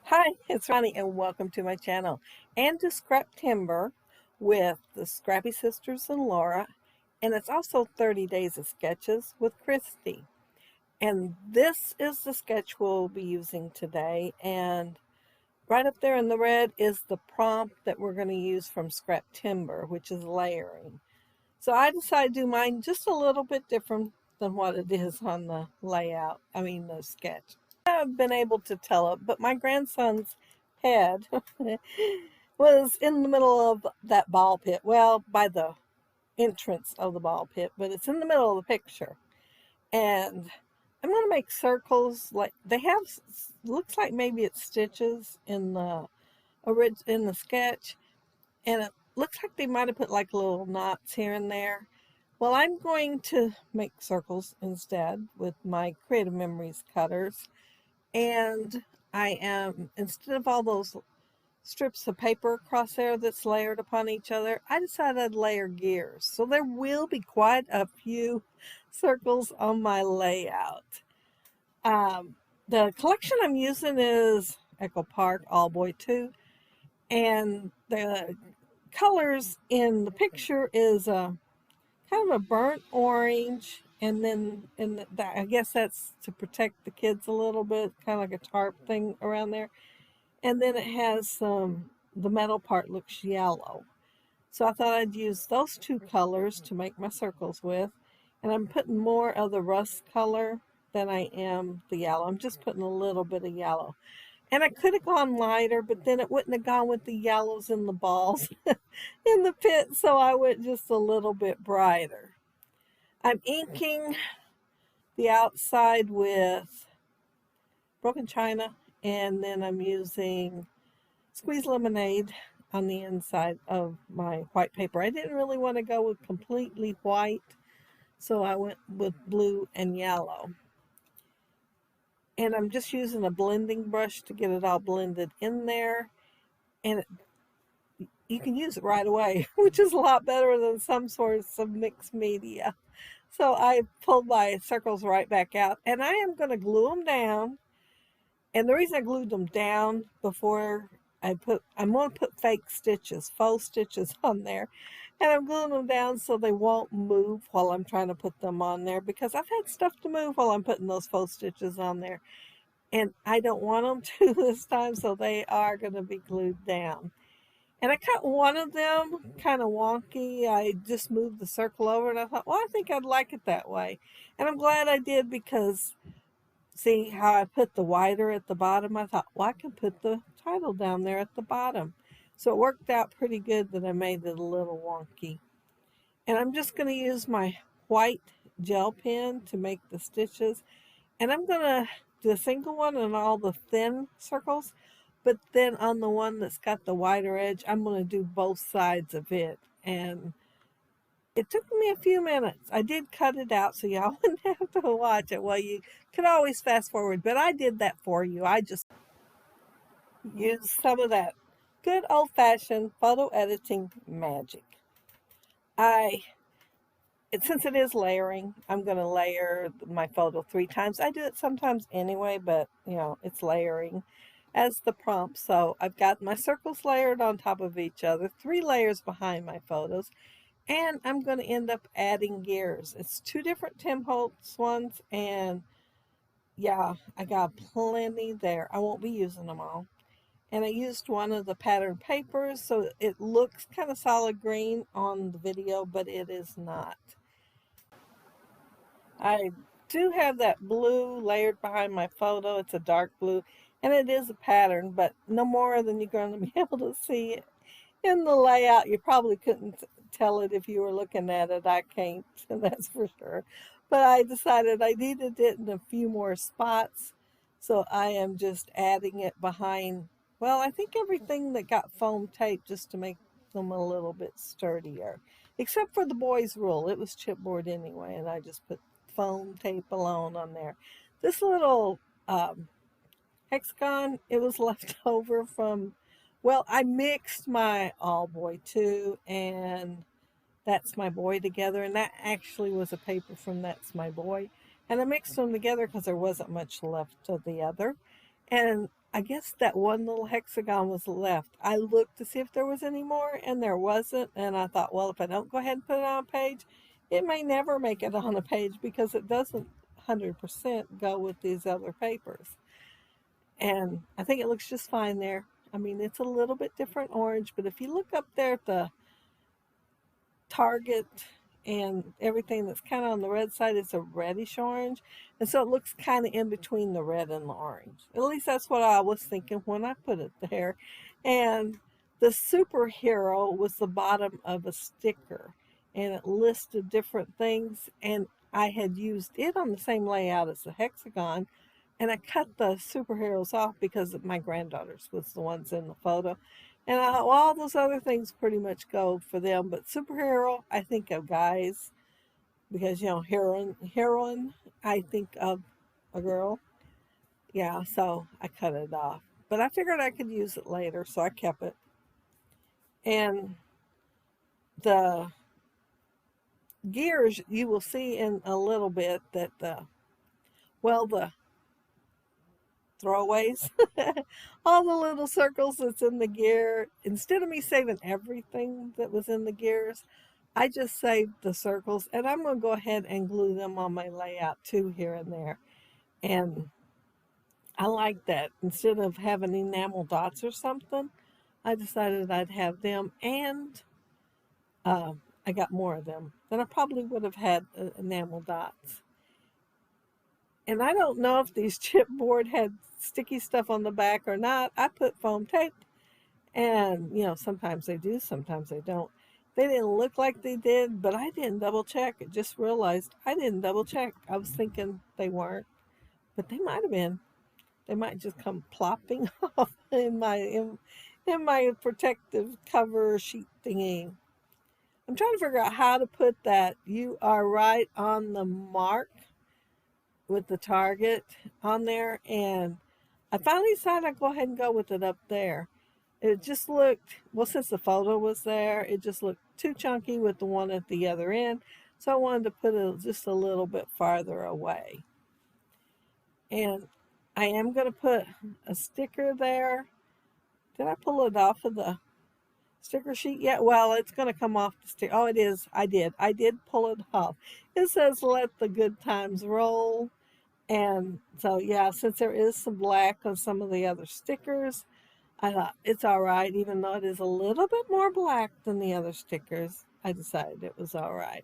Hi, it's Ronnie and welcome to my channel and to Scraptember with the Scrappy Sisters and Laura, and it's also 30 Days of Sketches with Christy. And this is the sketch we'll be using today, and right up there in the red is the prompt that we're going to use from Scraptember, which is layering. So I decided to do mine just a little bit different than what it is on the the sketch. I've been able to tell it, but my grandson's head was in the middle of that ball pit. Well, by the entrance of the ball pit, but it's in the middle of the picture. And I'm going to make circles like they have, looks like maybe it's stitches in the sketch. And it looks like they might have put like little knots here and there. Well, I'm going to make circles instead with my Creative Memories cutters. And I am, instead of all those strips of paper across there that's layered upon each other, I decided I'd layer gears. So there will be quite a few circles on my layout. The collection I'm using is Echo Park All Boy 2, and the colors in the picture is kind of a burnt orange, and then I guess that's to protect the kids a little bit, kind of like a tarp thing around there. And then it has the metal part looks yellow. So I thought I'd use those two colors to make my circles with. And I'm putting more of the rust color than I am the yellow. I'm just putting a little bit of yellow. And I could have gone lighter, but then it wouldn't have gone with the yellows and the balls in the pit, so I went just a little bit brighter. I'm inking the outside with broken china, and then I'm using squeezed lemonade on the inside of my white paper. I didn't really want to go with completely white, so I went with blue and yellow. And I'm just using a blending brush to get it all blended in there. And you can use it right away, which is a lot better than some sorts of mixed media. So I pulled my circles right back out, and I am going to glue them down. And the reason I glued them down before I'm going to put fake stitches, faux stitches on there. And I'm gluing them down so they won't move while I'm trying to put them on there, because I've had stuff to move while I'm putting those faux stitches on there. And I don't want them to this time, so they are going to be glued down. And I cut one of them kind of wonky. I just moved the circle over, and I thought, well, I think I'd like it that way. And I'm glad I did, because see how I put the wider at the bottom? I thought, well, I can put the title down there at the bottom. So it worked out pretty good that I made it a little wonky. And I'm just going to use my white gel pen to make the stitches. And I'm going to do a single one on all the thin circles. But then on the one that's got the wider edge, I'm going to do both sides of it. And it took me a few minutes. I did cut it out so y'all wouldn't have to watch it. Well, you could always fast forward, but I did that for you. I just used some of that good old-fashioned photo editing magic. Since it is layering, I'm going to layer my photo 3 times. I do it sometimes anyway, but it's layering as the prompt. So I've got my circles layered on top of each other, 3 layers behind my photos, and I'm going to end up adding gears. It's 2 different Tim Holtz ones, and yeah, I got plenty there. I won't be using them all. And I used one of the pattern papers, so it looks kind of solid green on the video, but it is not. I do have that blue layered behind my photo. It's a dark blue, and it is a pattern, but no more than you're going to be able to see it in the layout. You probably couldn't tell it if you were looking at it. I can't, that's for sure. But I decided I needed it in a few more spots, so I am just adding it behind, well, I think everything that got foam tape, just to make them a little bit sturdier. Except for the boys' rule. It was chipboard anyway, and I just put foam tape alone on there. This little hexagon, it was left over from, well, I mixed my All Boy 2 and That's My Boy together, and that actually was a paper from That's My Boy. And I mixed them together because there wasn't much left of the other. And I guess that one little hexagon was left. I looked to see if there was any more, and there wasn't. And I thought, well, if I don't go ahead and put it on a page, it may never make it on a page because it doesn't 100% go with these other papers. And I think it looks just fine there. I mean, it's a little bit different orange, but if you look up there at the Target and everything that's kind of on the red side, it's a reddish orange. And so it looks kind of in between the red and the orange. At least that's what I was thinking when I put it there. And the superhero was the bottom of a sticker, and it listed different things. And I had used it on the same layout as the hexagon, and I cut the superheroes off because my granddaughters was the ones in the photo. And all those other things pretty much go for them. But superhero, I think of guys because, you know, heroine, I think of a girl. Yeah, so I cut it off. But I figured I could use it later, so I kept it. And the gears, you will see in a little bit that the throwaways, all the little circles that's in the gear, instead of me saving everything that was in the gears, I just saved the circles, and I'm going to go ahead and glue them on my layout too here and there. And I like that. Instead of having enamel dots or something, I decided I'd have them, and I got more of them than I probably would have had enamel dots. And I don't know if these chipboard had sticky stuff on the back or not. I put foam tape, and you know, sometimes they do, sometimes they don't. They didn't look like they did, but I didn't double check. I just realized I didn't double check. I was thinking they weren't, but they might have been. They might just come plopping off in my protective cover sheet thingy. I'm trying to figure out how to put that. You are right on the mark with the target on there, and I finally decided I'd go ahead and go with it up there. It just looked, well, since the photo was there, it just looked too chunky with the one at the other end, so I wanted to put it just a little bit farther away. And I am going to put a sticker there. Did I pull it off of the sticker sheet yet? Well, it's going to come off the sticker. Oh, it is. I did pull it off. It says let the good times roll. And so, yeah, since there is some black on some of the other stickers, I thought it's all right, even though it is a little bit more black than the other stickers. I decided it was all right.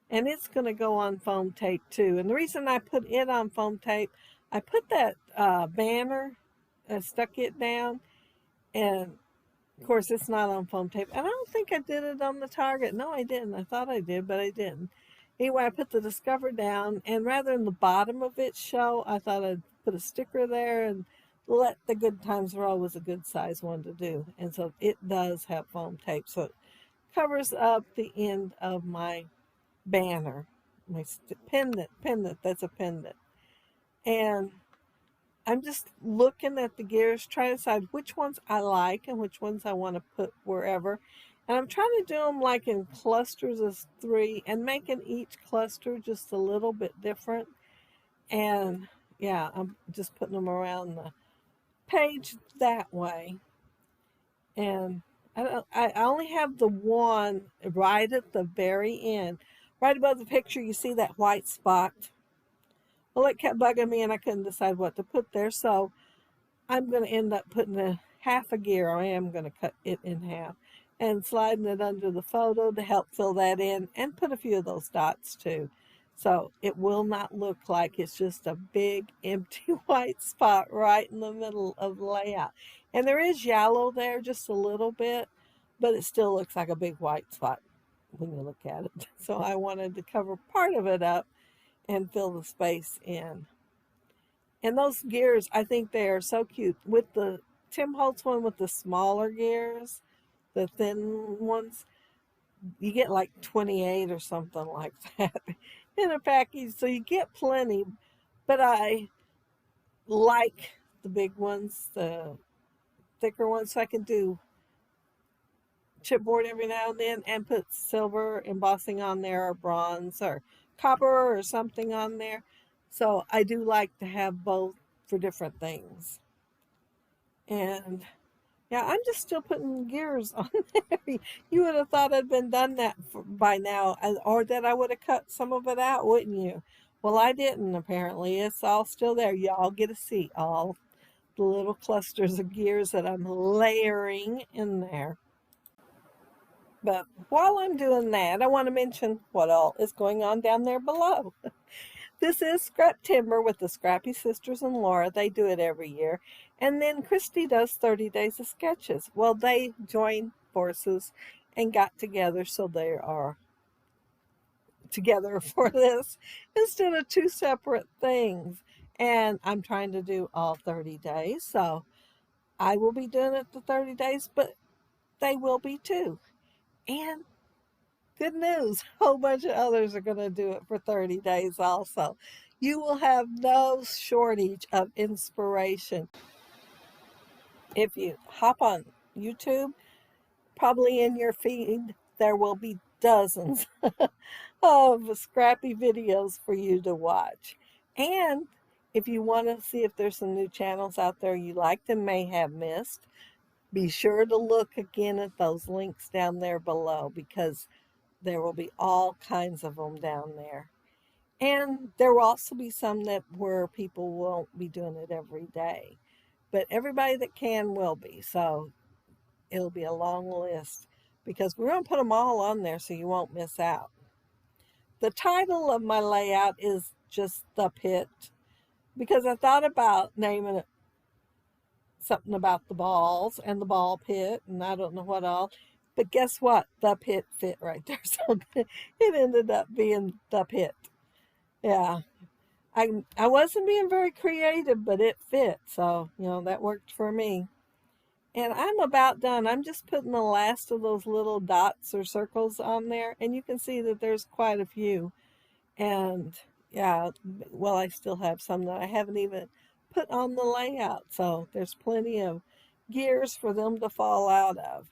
And it's going to go on foam tape too. And the reason I put it on foam tape, I put that banner, stuck it down, and of course it's not on foam tape. And I don't think I did it on the Target. No, I didn't. I thought I did, but I didn't. Anyway, I put the Discover down, and rather than the bottom of it show, I thought I'd put a sticker there, and let the good times roll was a good size one to do. And so it does have foam tape, so it covers up the end of my banner, my pendant, that's a pendant. And I'm just looking at the gears, trying to decide which ones I like and which ones I want to put wherever. And I'm trying to do them like in clusters of 3 and making each cluster just a little bit different. And yeah, I'm just putting them around the page that way. And I only have the one right at the very end. Right above the picture, you see that white spot. Well, it kept bugging me, and I couldn't decide what to put there. So I'm going to end up putting half a gear. I am going to cut it in half and sliding it under the photo to help fill that in, and put a few of those dots too. So it will not look like it's just a big empty white spot right in the middle of the layout. And there is yellow there just a little bit, but it still looks like a big white spot when you look at it. So I wanted to cover part of it up and fill the space in. And those gears, I think they are so cute. With the Tim Holtz one with the smaller gears, the thin ones, you get like 28 or something like that in a package. So you get plenty, but I like the big ones, the thicker ones, so I can do chipboard every now and then and put silver embossing on there, or bronze or copper or something on there. So I do like to have both for different things. And yeah, I'm just still putting gears on there. You would have thought I'd been done that by now, or that I would have cut some of it out, wouldn't you? Well, I didn't, apparently. It's all still there. Y'all get to see all the little clusters of gears that I'm layering in there. But while I'm doing that, I want to mention what all is going on down there below. This is Scraptember with the Scrappy Sisters and Laura. They do it every year. And then Christy does 30 Days of Sketches. Well, they joined forces and got together, so they are together for this instead of two separate things. And I'm trying to do all 30 days, so I will be doing it the 30 days, but they will be too. And good news, a whole bunch of others are going to do it for 30 days also. You will have no shortage of inspiration. If you hop on YouTube, probably in your feed, there will be dozens of scrappy videos for you to watch. And if you want to see if there's some new channels out there you liked and may have missed, be sure to look again at those links down there below, because there will be all kinds of them down there. And there will also be some that where people won't be doing it every day. But everybody that can will be. So it'll be a long list, because we're going to put them all on there so you won't miss out. The title of my layout is just The Pit, because I thought about naming it something about the balls and the ball pit and I don't know what all. But guess what? The Pit fit right there. So it ended up being The Pit. Yeah. I wasn't being very creative, but it fit. So, that worked for me. And I'm about done. I'm just putting the last of those little dots or circles on there. And you can see that there's quite a few. And yeah, well, I still have some that I haven't even put on the layout. So there's plenty of gears for them to fall out of.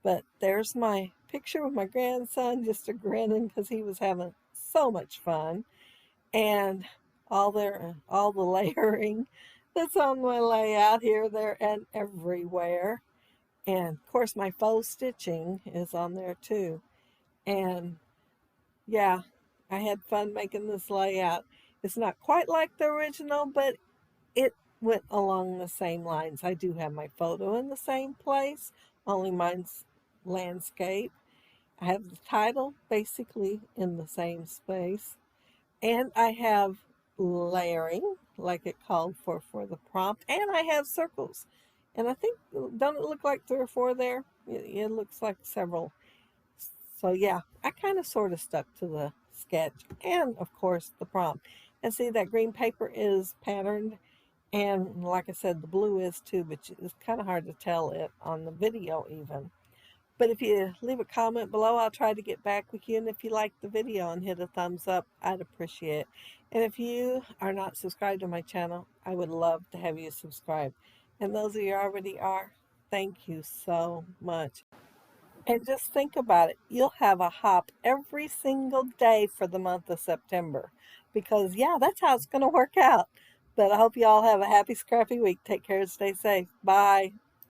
But there's my picture with my grandson just a grinning because he was having so much fun. And all the layering that's on my layout here, there, and everywhere. And of course my faux stitching is on there too. And yeah, I had fun making this layout. It's not quite like the original, but it went along the same lines. I do have my photo in the same place, only mine's landscape. I have the title basically in the same space. And I have layering, like it called for the prompt. And I have circles. And I think, don't it look like 3 or 4 there? It looks like several. So yeah, I kind of sort of stuck to the sketch and of course the prompt. And see, that green paper is patterned, and like I said, the blue is too, but it's kind of hard to tell it on the video even. But if you leave a comment below, I'll try to get back with you. And if you like the video and hit a thumbs up, I'd appreciate it. And if you are not subscribed to my channel, I would love to have you subscribe. And those of you already are, thank you so much. And just think about it. You'll have a hop every single day for the month of September. Because, yeah, that's how it's going to work out. But I hope you all have a happy, scrappy week. Take care and stay safe. Bye.